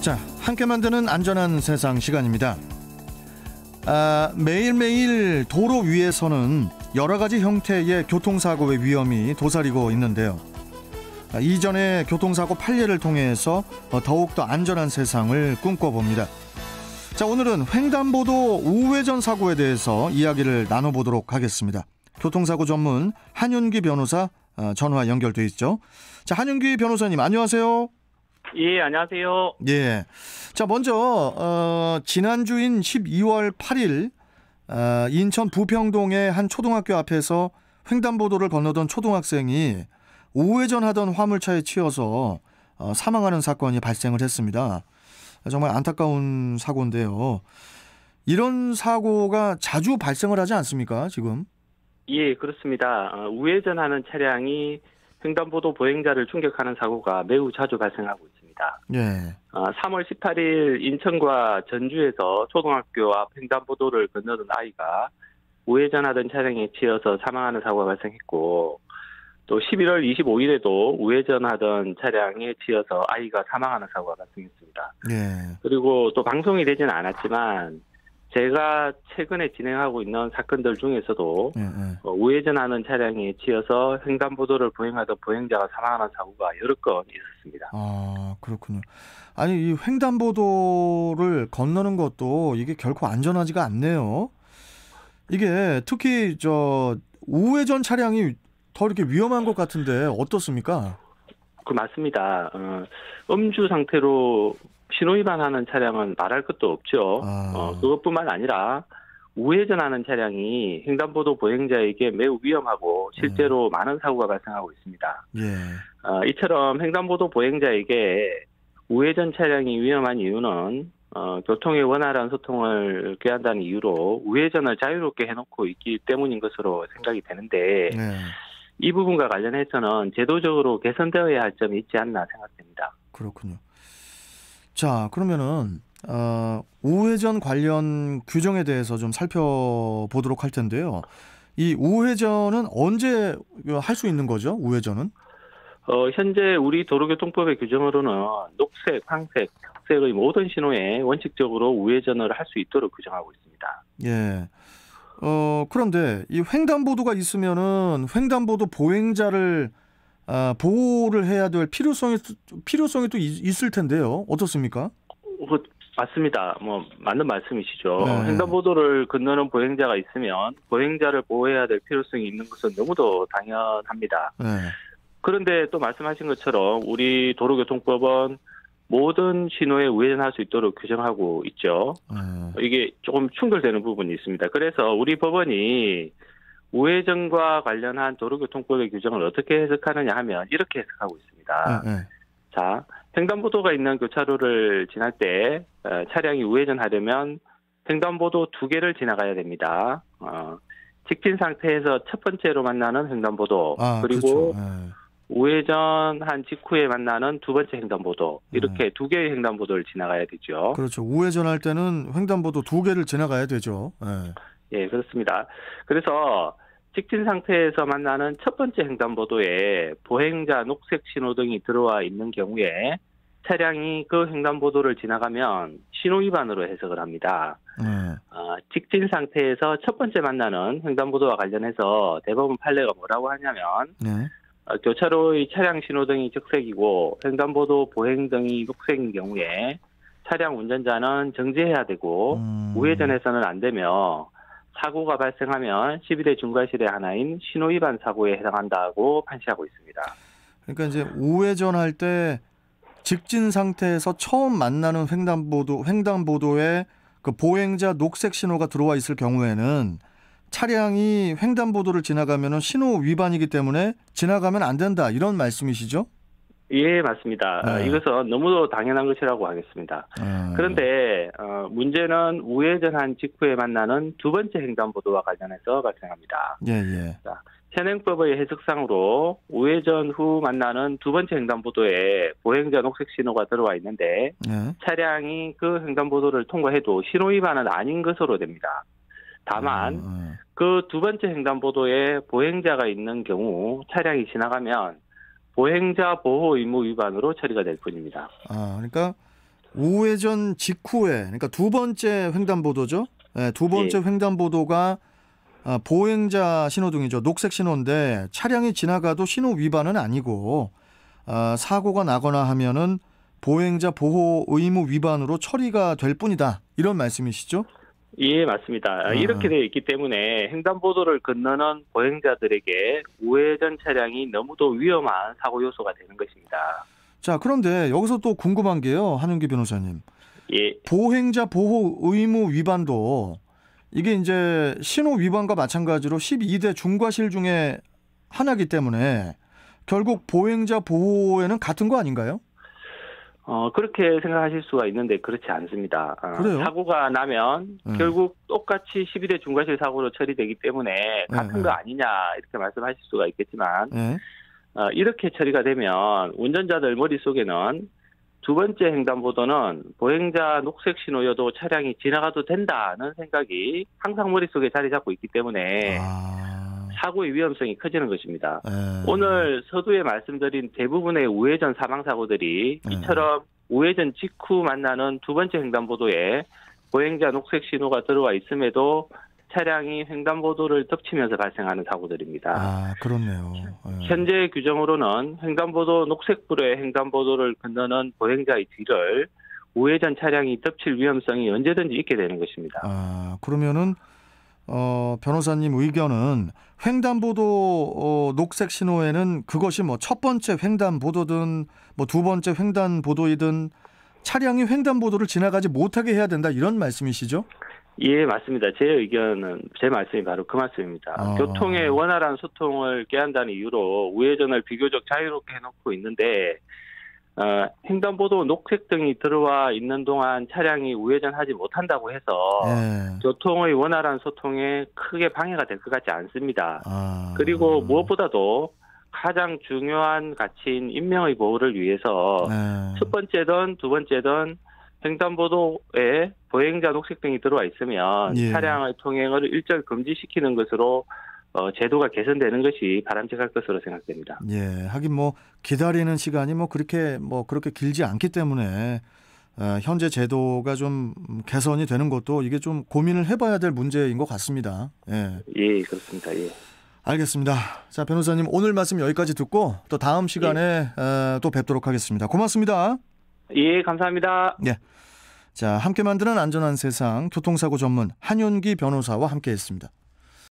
자, 함께 만드는 안전한 세상 시간입니다. 매일매일 도로 위에서는 여러 가지 형태의 교통사고의 위험이 도사리고 있는데요. 이전의 교통사고 판례를 통해서 더욱더 안전한 세상을 꿈꿔봅니다. 자, 오늘은 횡단보도 우회전 사고에 대해서 이야기를 나눠보도록 하겠습니다. 교통사고 전문 한윤기 변호사 전화 연결돼 있죠. 자, 한윤기 변호사님 안녕하세요. 예, 안녕하세요. 예. 자, 먼저 지난주인 12월 8일 인천 부평동의 한 초등학교 앞에서 횡단보도를 건너던 초등학생이 우회전하던 화물차에 치여서 사망하는 사건이 발생을 했습니다. 정말 안타까운 사고인데요. 이런 사고가 자주 발생을 하지 않습니까, 지금? 예, 그렇습니다. 우회전하는 차량이 횡단보도 보행자를 충격하는 사고가 매우 자주 발생하고 있습니다. 예. 3월 18일 인천과 전주에서 초등학교 앞 횡단보도를 건너던 아이가 우회전하던 차량에 치여서 사망하는 사고가 발생했고, 또 11월 25일에도 우회전하던 차량에 치여서 아이가 사망하는 사고가 발생했습니다. 예. 그리고 또 방송이 되지는 않았지만 제가 최근에 진행하고 있는 사건들 중에서도 우회전하는 차량에 치여서 횡단보도를 보행하던 보행자가 사망하는 사고가 여러 건 있었습니다. 아, 그렇군요. 아니, 이 횡단보도를 건너는 것도 이게 결코 안전하지가 않네요. 이게 특히 우회전 차량이 더 이렇게 위험한 것 같은데 어떻습니까? 맞습니다. 음주 상태로 신호위반하는 차량은 말할 것도 없죠. 그것뿐만 아니라 우회전하는 차량이 횡단보도 보행자에게 매우 위험하고 실제로 많은 사고가 발생하고 있습니다. 예. 이처럼 횡단보도 보행자에게 우회전 차량이 위험한 이유는 교통의 원활한 소통을 꾀한다는 이유로 우회전을 자유롭게 해놓고 있기 때문인 것으로 생각이 되는데 이 부분과 관련해서는 제도적으로 개선되어야 할 점이 있지 않나 생각됩니다. 그렇군요. 자, 그러면은 우회전 관련 규정에 대해서 좀 살펴보도록 할 텐데요. 이 우회전은 언제 할 수 있는 거죠? 우회전은? 현재 우리 도로교통법의 규정으로는 녹색, 황색, 흑색의 모든 신호에 원칙적으로 우회전을 할 수 있도록 규정하고 있습니다. 예. 그런데 이 횡단보도가 있으면은 횡단보도 보행자를 보호를 해야 될 필요성이 또 있을 텐데요. 어떻습니까? 맞습니다. 맞는 말씀이시죠. 횡단보도를 건너는 보행자가 있으면 보행자를 보호해야 될 필요성이 있는 것은 너무도 당연합니다. 그런데 또 말씀하신 것처럼 우리 도로교통법은 모든 신호에 우회전할 수 있도록 규정하고 있죠. 이게 조금 충돌되는 부분이 있습니다. 그래서 우리 법원이 우회전과 관련한 도로교통법의 규정을 어떻게 해석하느냐 하면 이렇게 해석하고 있습니다. 자, 횡단보도가 있는 교차로를 지날 때 차량이 우회전하려면 횡단보도 2개를 지나가야 됩니다. 직진 상태에서 첫 번째로 만나는 횡단보도, 그리고 그렇죠. 우회전한 직후에 만나는 두 번째 횡단보도, 이렇게 2개의 횡단보도를 지나가야 되죠. 그렇죠. 우회전할 때는 횡단보도 2개를 지나가야 되죠. 예, 그렇습니다. 그래서 직진 상태에서 만나는 첫 번째 횡단보도에 보행자 녹색 신호등이 들어와 있는 경우에 차량이 그 횡단보도를 지나가면 신호위반으로 해석을 합니다. 직진 상태에서 첫 번째 만나는 횡단보도와 관련해서 대법원 판례가 뭐라고 하냐면 교차로의 차량 신호등이 적색이고 횡단보도 보행등이 녹색인 경우에 차량 운전자는 정지해야 되고 우회전해서는 안 되며 사고가 발생하면 11회 중과실의 하나인 신호위반 사고에 해당한다고 판시하고 있습니다. 그러니까 이제 우회전할 때 직진 상태에서 처음 만나는 횡단보도에 그 보행자 녹색 신호가 들어와 있을 경우에는 차량이 횡단보도를 지나가면은 신호 위반이기 때문에 지나가면 안 된다, 이런 말씀이시죠? 예, 맞습니다. 이것은 너무도 당연한 것이라고 하겠습니다. 그런데 문제는 우회전한 직후에 만나는 두 번째 횡단보도와 관련해서 발생합니다. 자, 현행법의 해석상으로 우회전 후 만나는 두 번째 횡단보도에 보행자 녹색 신호가 들어와 있는데 차량이 그 횡단보도를 통과해도 신호 위반은 아닌 것으로 됩니다. 다만 그 두 번째 횡단보도에 보행자가 있는 경우 차량이 지나가면 보행자 보호 의무 위반으로 처리가 될 뿐입니다. 그러니까 우회전 직후에, 그러니까 두 번째 횡단보도죠. 네, 두 번째 예. 횡단보도가 보행자 신호등이죠. 녹색 신호인데 차량이 지나가도 신호 위반은 아니고 사고가 나거나 하면은 보행자 보호 의무 위반으로 처리가 될 뿐이다. 이런 말씀이시죠? 예, 맞습니다. 이렇게 되어 있기 때문에 횡단보도를 건너는 보행자들에게 우회전 차량이 너무도 위험한 사고 요소가 되는 것입니다. 자, 그런데 여기서 또 궁금한 게요. 한윤기 변호사님. 예. 보행자 보호 의무 위반도 이게 이제 신호 위반과 마찬가지로 12대 중과실 중에 하나이기 때문에 결국 보행자 보호에는 같은 거 아닌가요? 그렇게 생각하실 수가 있는데 그렇지 않습니다. 그래요? 사고가 나면 결국 똑같이 12대 중과실 사고로 처리되기 때문에 같은 거 아니냐 이렇게 말씀하실 수가 있겠지만 이렇게 처리가 되면 운전자들 머릿속에는 두 번째 횡단보도는 보행자 녹색 신호여도 차량이 지나가도 된다는 생각이 항상 머릿속에 자리 잡고 있기 때문에 사고의 위험성이 커지는 것입니다. 오늘 서두에 말씀드린 대부분의 우회전 사망사고들이 이처럼 우회전 직후 만나는 두 번째 횡단보도에 보행자 녹색 신호가 들어와 있음에도 차량이 횡단보도를 덮치면서 발생하는 사고들입니다. 그렇네요. 현재 규정으로는 횡단보도 녹색불의 횡단보도를 건너는 보행자의 뒤를 우회전 차량이 덮칠 위험성이 언제든지 있게 되는 것입니다. 그러면은 변호사님 의견은 횡단보도 녹색 신호에는 그것이 뭐 첫 번째 횡단보도든 뭐 두 번째 횡단보도이든 차량이 횡단보도를 지나가지 못하게 해야 된다 이런 말씀이시죠? 예, 맞습니다. 제 의견은 제 말씀이 바로 그 말씀입니다. 교통의 원활한 소통을 깨한다는 이유로 우회전을 비교적 자유롭게 해놓고 있는데 횡단보도 녹색등이 들어와 있는 동안 차량이 우회전하지 못한다고 해서 교통의 원활한 소통에 크게 방해가 될 것 같지 않습니다. 그리고 무엇보다도 가장 중요한 가치인 인명의 보호를 위해서 첫 번째든 두 번째든 횡단보도에 보행자 녹색등이 들어와 있으면 차량의 통행을 일절 금지시키는 것으로 제도가 개선되는 것이 바람직할 것으로 생각됩니다. 예, 하긴 뭐 기다리는 시간이 그렇게 길지 않기 때문에 현재 제도가 좀 개선이 되는 것도 이게 좀 고민을 해봐야 될 문제인 것 같습니다. 예, 그렇습니다. 예. 알겠습니다. 자, 변호사님 오늘 말씀 여기까지 듣고 또 다음 시간에 또 뵙도록 하겠습니다. 고맙습니다. 예, 감사합니다. 예. 자, 함께 만드는 안전한 세상 교통사고 전문 한윤기 변호사와 함께했습니다.